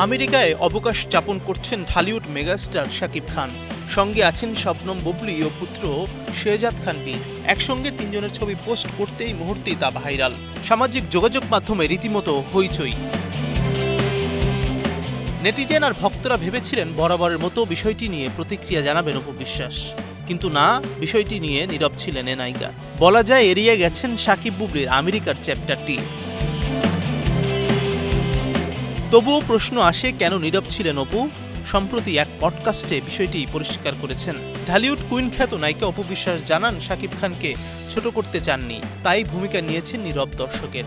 আমেরিকায় অবকাশ যাপন করছেন ঢালিউড মেগাস্টার শাকিব খান। সঙ্গে আছেন শবনম বুবলী ও পুত্র শেহজাদ খান বীর। একসঙ্গে তিনজনের ছবি পোস্ট করতেই মুহূর্তেই তা ভাইরাল। সামাজিক যোগাযোগ মাধ্যমে রীতিমতো হইচই। নেটিজেন আর ভক্তরা ভেবেছিলেন বরাবরের মতো বিষয়টি নিয়ে প্রতিক্রিয়া জানাবেন অপু বিশ্বাস, কিন্তু না, বিষয়টি নিয়ে নীরব ছিলেন এ নায়িকা। বলা যায় এড়িয়ে গেছেন শাকিব বুবলীর আমেরিকার চ্যাপ্টারটি। তবুও প্রশ্ন আসে, কেন নীরব ছিলেন অপু? সম্প্রতি এক পডকাস্টে বিষয়টি পরিষ্কার করেছেন। ঢালিউড কুইন খ্যাত নায়িকা অপু বিশ্বাস জানান, শাকিব খানকে ছোট করতে চাননি, তাই ভূমিকা নিয়েছেন নীরব দর্শকের।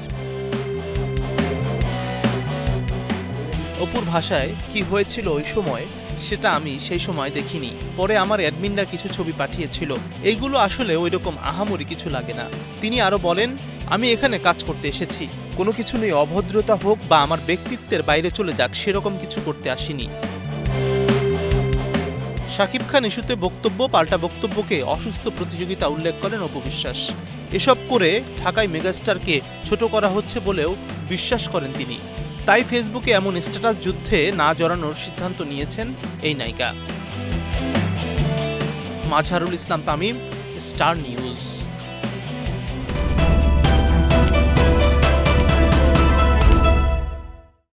অপুর ভাষায়, কি হয়েছিল ওই সময় সেটা আমি সেই সময় দেখিনি, পরে আমার অ্যাডমিনরা কিছু ছবি পাঠিয়েছিল, এইগুলো আসলে ওই রকম আহামরি কিছু লাগে না। তিনি আরো বলেন, আমি এখানে কাজ করতে এসেছি, কোনো কিছু নিয়ে অভদ্রতা হোক বা আমার ব্যক্তিত্বের বাইরে চলে যাক সেরকম কিছু করতে আসিনি। শাকিব খান ইস্যুতে বক্তব্য পাল্টা বক্তব্যকে অসুস্থ প্রতিযোগিতা উল্লেখ করেন অপু বিশ্বাস। এসব করে ঢাকায় মেগাস্টারকে ছোট করা হচ্ছে বলেও বিশ্বাস করেন তিনি। তাই ফেসবুকে এমন স্ট্যাটাস যুদ্ধে না জড়ানোর সিদ্ধান্ত নিয়েছেন এই নায়িকা। Mazharul Islam Tamim, star news.